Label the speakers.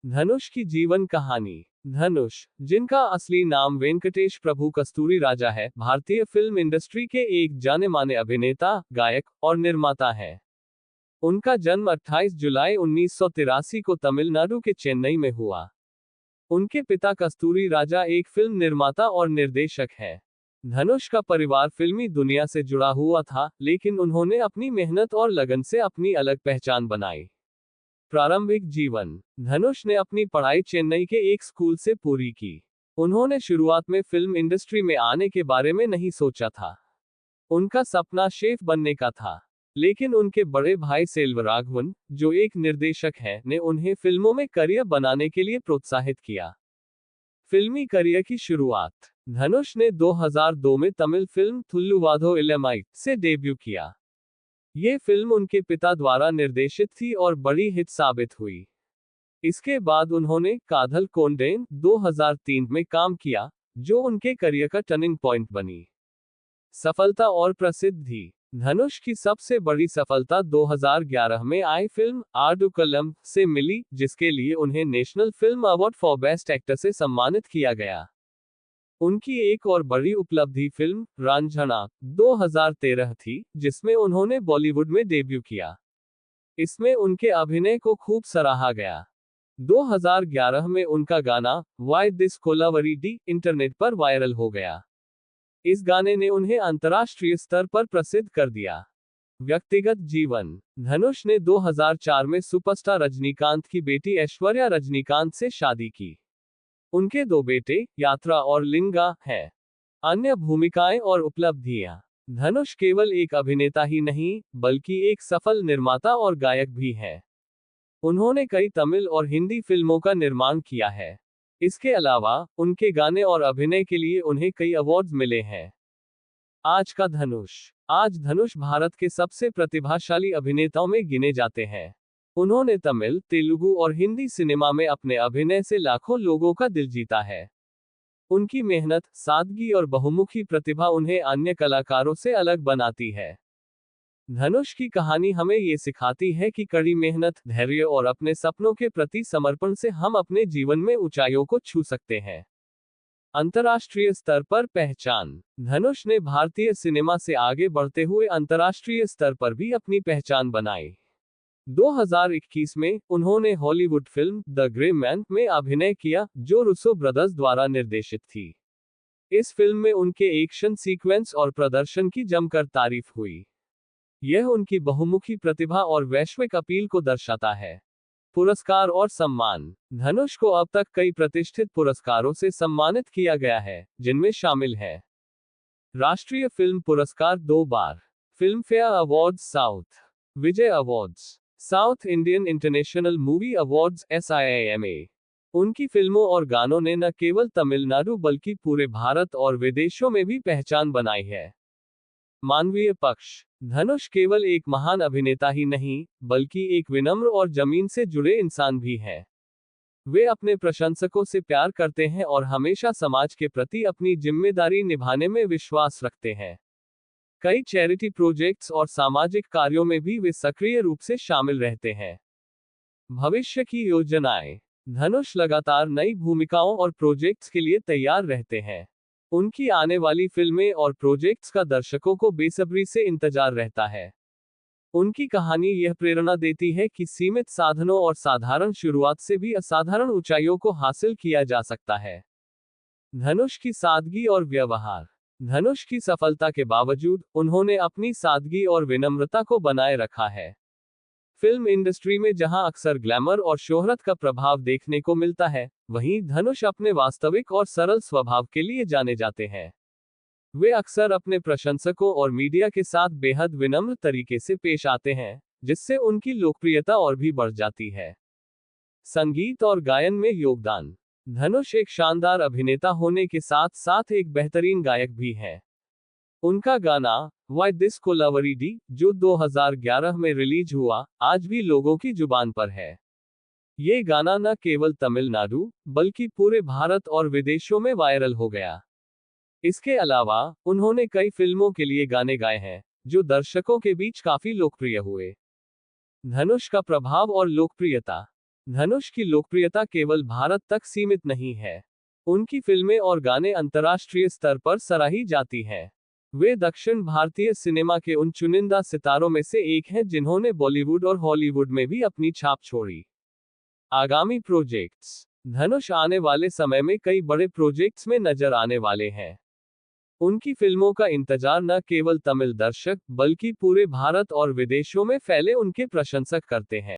Speaker 1: धनुष की जीवन कहानी। धनुष, जिनका असली नाम वेंकटेश प्रभु कस्तूरी राजा है, भारतीय फिल्म इंडस्ट्री के एक जाने माने अभिनेता, गायक और निर्माता हैं। उनका जन्म 28 जुलाई 1983 को तमिलनाडु के चेन्नई में हुआ। उनके पिता कस्तूरी राजा एक फिल्म निर्माता और निर्देशक हैं। धनुष का परिवार फिल्मी दुनिया से जुड़ा हुआ था, लेकिन उन्होंने अपनी मेहनत और लगन से अपनी अलग पहचान बनाई। प्रारंभिक जीवन। धनुष ने अपनी पढ़ाई चेन्नई के एक स्कूल से पूरी की। उन्होंने शुरुआत में फिल्म इंडस्ट्री में आने के बारे में नहीं सोचा था। उनका सपना शेफ बनने का था, लेकिन उनके बड़े भाई सेल्वराघवन, जो एक निर्देशक हैं, ने उन्हें फिल्मों में करियर बनाने के लिए प्रोत्साहित किया। फिल्मी करियर की शुरुआत। धनुष ने 2002 में तमिल फिल्म थुल्लुवाधो इलमाई से डेब्यू किया। ये फिल्म उनके पिता द्वारा निर्देशित थी और बड़ी हिट साबित हुई। इसके बाद उन्होंने काधल कोंडेन 2003 में काम किया, जो उनके करियर का टर्निंग पॉइंट बनी। सफलता और प्रसिद्धि। धनुष की सबसे बड़ी सफलता 2011 में आई फिल्म आडुकलम से मिली, जिसके लिए उन्हें national film award for best actor से सम्मानित किया गया। उनकी एक और बड़ी उपलब्धि फिल्म रांझना 2013 थी, जिसमें उन्होंने बॉलीवुड में डेब्यू किया। इसमें उनके अभिनय को खूब सराहा गया। 2011 में उनका गाना why this Kolaveri D internet पर वायरल हो गया। इस गाने ने उन्हें अंतर्राष्ट्रीय स्तर पर प्रसिद्ध कर दिया। व्यक्तिगत जीवन। धनुष ने 2004 में सुपरस्टार रजनीकांत की बेटी ऐश्वर्या रजनीकांत से शादी की। उनके 2 बेटे, यात्रा और लिंगा, हैं। अन्य भूमिकाएं और उपलब्धियां। धनुष केवल एक अभिनेता ही नहीं, बल्कि एक सफल निर्माता और गायक भी है। उन्होंने कई तमिल और हिंदी फिल्मों का निर्माण किया है। इसके अलावा, उनके गाने और अभिनय के लिए उन्हें कई अवार्ड्स मिले हैं। आज का धनुष। आज धनुष भारत के सबसे प्रतिभाशाली अभिनेताओं में गिने जाते हैं। उन्होंने तमिल, तेलुगु और हिंदी सिनेमा में अपने अभिनय से लाखों लोगों का दिल जीता है। उनकी मेहनत, सादगी और बहुमुखी प्रतिभा उन्हें अन्य कलाकारों से अलग बनाती है। धनुष की कहानी हमें ये सिखाती है कि कड़ी मेहनत, धैर्य और अपने सपनों के प्रति समर्पण से हम अपने जीवन में ऊंचाइयों को छू सकते हैं। अंतर्राष्ट्रीय स्तर पर पहचान। धनुष ने भारतीय सिनेमा से आगे बढ़ते हुए अंतर्राष्ट्रीय स्तर पर भी अपनी पहचान बनाई। 2021 में, उन्होंने Hollywood film the grey man में अभिनय किया, जो रूसो ब्रदर्स द्वारा निर्देशित थी। इस फिल्म में उनके एक्शन सीक्वेंस और प्रदर्शन की जमकर तारीफ हुई। यह उनकी बहुमुखी प्रतिभा और वैश्विक अपील को दर्शाता है। पुरस्कार और सम्मान। धनुष को अब तक कई प्रतिष्ठित पुरस्कारों से सम्मानित किया गया है, जिनमें शामिल है राष्ट्रीय फिल्म पुरस्कार 2 बार, Filmfare Awards South, Vijay Awards, South Indian International Movie Awards SIIMA। उनकी फिल्मों और गानों ने न केवल तमिलनाडु बल्कि पूरे भारत और विदेशों में भी पहचान बनाई है। मानवीय पक्ष। धनुष केवल एक महान अभिनेता ही नहीं, बल्कि एक विनम्र और जमीन से जुड़े इंसान भी हैं। वे अपने प्रशंसकों से प्यार करते हैं और हमेशा समाज के प्रति अपनी जिम्मेदारी निभाने में विश्वास रखते हैं। कई चैरिटी प्रोजेक्ट्स और सामाजिक कार्यों में भी वे सक्रिय रूप से शामिल रहते हैं। भविष्य की योजनाएं। धनुष लगातार नई भूमिकाओं और प्रोजेक्ट्स के लिए तैयार रहते हैं। उनकी आने वाली फिल्में और प्रोजेक्ट्स का दर्शकों को बेसब्री से इंतजार रहता है। उनकी कहानी यह प्रेरणा देती है कि सीमित साधनों और साधारण शुरुआत से भी असाधारण ऊंचाइयों को हासिल किया जा सकता है। धनुष की सादगी और व्यवहार। धनुष की सफलता के बावजूद, उन्होंने अपनी सादगी और विनम्रता को बनाए रखा है। फिल्म इंडस्ट्री में जहां अक्सर ग्लैमर और शोहरत का प्रभाव देखने को मिलता है, वहीं धनुष अपने वास्तविक और सरल स्वभाव के लिए जाने जाते हैं। वे अक्सर अपने प्रशंसकों और मीडिया के साथ बेहद विनम्र तरीके से पेश आते हैं, जिससे उनकी लोकप्रियता और भी बढ़ जाती है। संगीत और गायन में योगदान। धनुष एक शानदार अभिनेता होने के साथ साथ एक बेहतरीन गायक भी हैं। उनका गाना वाई दिस कोलावरी डी, जो 2011 में रिलीज हुआ, आज भी लोगों की जुबान पर है। ये गाना न केवल तमिलनाडु, बल्कि पूरे भारत और विदेशों में वायरल हो गया। इसके अलावा, उन्होंने कई फिल्मों के लिए गाने गाए हैं, जो दर्शकों के बीच काफी लोकप्रिय हुए। धनुष का प्रभाव और लोकप्रियता। धनुष की लोकप्रियता केवल भारत तक सीमित नहीं है। उनकी फिल्में और गाने अंतर्राष्ट्रीय स्तर पर सराही जाती हैं। वे दक्षिण भारतीय सिनेमा के उन चुनिंदा सितारों में से एक हैं जिन्होंने बॉलीवुड और हॉलीवुड में भी अपनी छाप छोड़ी। आगामी प्रोजेक्ट्स। धनुष आने वाले समय में कई बड़े प्रोजेक्ट्स में नजर आने वाले हैं। उनकी फिल्मों का इंतजार न केवल तमिल दर्शक बल्कि पूरे भारत और विदेशों में फैले उनके प्रशंसक करते हैं।